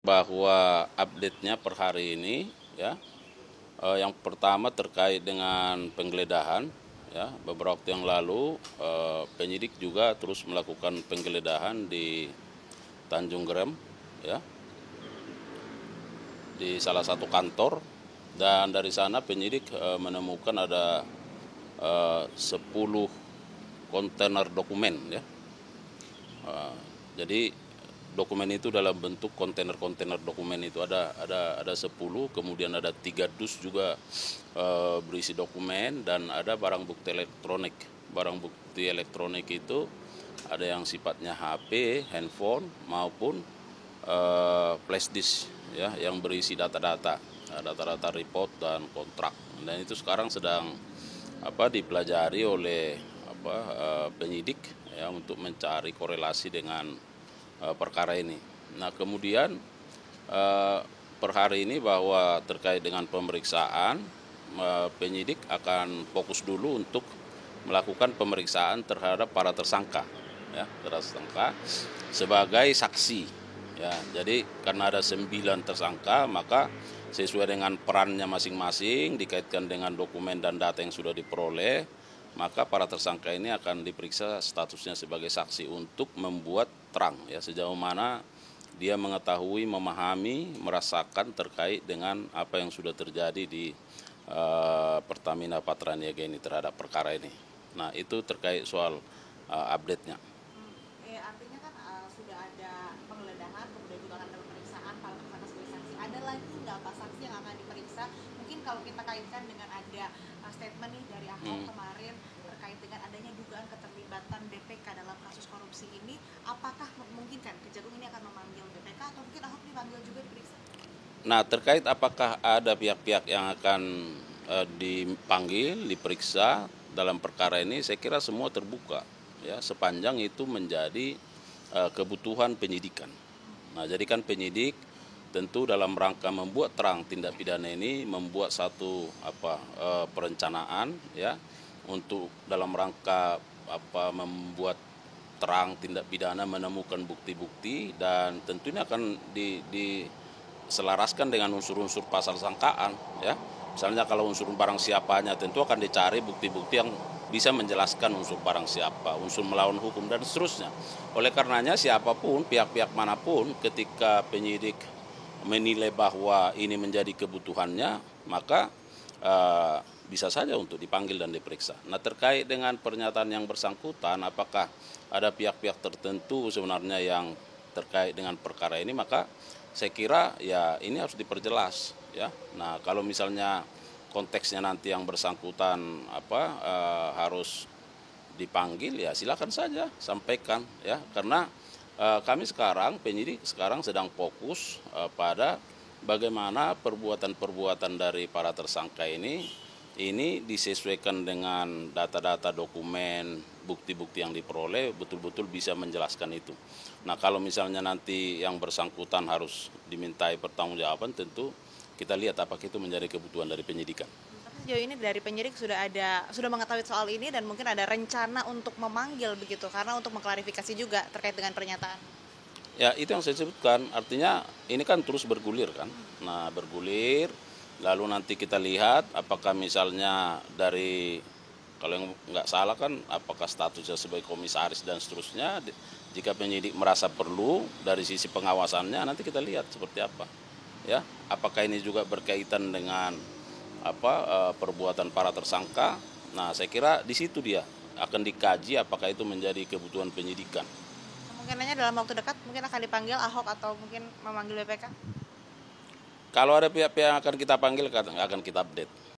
Bahwa update-nya per hari ini ya, yang pertama terkait dengan penggeledahan ya, beberapa waktu yang lalu penyidik juga terus melakukan penggeledahan di Tanjung Grem ya, di salah satu kantor, dan dari sana penyidik menemukan ada 10 kontainer dokumen ya. Jadi dokumen itu dalam bentuk kontainer-kontainer dokumen itu ada 10, kemudian ada 3 dus juga berisi dokumen, dan ada barang bukti elektronik. Barang bukti elektronik itu ada yang sifatnya HP, handphone maupun flash disk ya, yang berisi data-data report dan kontrak. Dan itu sekarang sedang dipelajari oleh penyidik ya, untuk mencari korelasi dengan perkara ini. Nah, kemudian per hari ini bahwa terkait dengan pemeriksaan, penyidik akan fokus dulu untuk melakukan pemeriksaan terhadap para tersangka ya, sebagai saksi ya. Jadi karena ada 9 tersangka, maka sesuai dengan perannya masing-masing dikaitkan dengan dokumen dan data yang sudah diperoleh, maka para tersangka ini akan diperiksa statusnya sebagai saksi untuk membuat terang ya, sejauh mana dia mengetahui, memahami, merasakan terkait dengan apa yang sudah terjadi di Pertamina Patraniaga ini terhadap perkara ini. Nah, itu terkait soal update-nya. Artinya kan sudah ada penggeledahan, kemudian juga akan ada pemeriksaan para tersangka sebagai saksi. Ada lagi nggak Pak saksi yang akan diperiksa? Mungkin kalau kita kaitkan dengan ada statement nih dari Ahok kemarin terkait dengan adanya dugaan keterlibatan BPK dalam kasus korupsi ini, apakah memungkinkan Kejagung ini akan memanggil BPK atau mungkin Ahok dipanggil juga diperiksa? Nah, terkait apakah ada pihak-pihak yang akan dipanggil, diperiksa dalam perkara ini, saya kira semua terbuka ya, sepanjang itu menjadi kebutuhan penyidikan. Nah, jadi kan penyidik tentu dalam rangka membuat terang tindak pidana ini, membuat satu perencanaan ya, untuk dalam rangka membuat terang tindak pidana, menemukan bukti-bukti, dan tentunya akan diselaraskan dengan unsur-unsur pasal sangkaan ya. Misalnya kalau unsur barang siapanya, tentu akan dicari bukti-bukti yang bisa menjelaskan unsur barang siapa, unsur melawan hukum, dan seterusnya. Oleh karenanya siapapun, pihak-pihak manapun, ketika penyidik menilai bahwa ini menjadi kebutuhannya, maka bisa saja untuk dipanggil dan diperiksa. Nah, terkait dengan pernyataan yang bersangkutan, apakah ada pihak-pihak tertentu sebenarnya yang terkait dengan perkara ini, maka saya kira ya ini harus diperjelas ya. Nah, kalau misalnya konteksnya nanti yang bersangkutan harus dipanggil, ya silakan saja sampaikan ya, karena kami sekarang, penyidik sekarang sedang fokus pada bagaimana perbuatan-perbuatan dari para tersangka ini disesuaikan dengan data-data dokumen, bukti-bukti yang diperoleh, betul-betul bisa menjelaskan itu. Nah, kalau misalnya nanti yang bersangkutan harus dimintai pertanggungjawaban, tentu kita lihat apakah itu menjadi kebutuhan dari penyidikan. Tapi sejauh ini dari penyidik sudah mengetahui soal ini dan mungkin ada rencana untuk memanggil begitu, karena untuk mengklarifikasi juga terkait dengan pernyataan. Ya, itu yang saya sebutkan, artinya ini kan terus bergulir kan. Nah, bergulir, lalu nanti kita lihat apakah misalnya dari, kalau yang nggak salah kan, apakah statusnya sebagai komisaris dan seterusnya. Jika penyidik merasa perlu dari sisi pengawasannya, nanti kita lihat seperti apa ya, apakah ini juga berkaitan dengan perbuatan para tersangka. Nah, saya kira di situ dia akan dikaji apakah itu menjadi kebutuhan penyidikan. Kemungkinannya dalam waktu dekat mungkin akan dipanggil Ahok atau mungkin memanggil BPK? Kalau ada pihak-pihak yang akan kita panggil, akan kita update.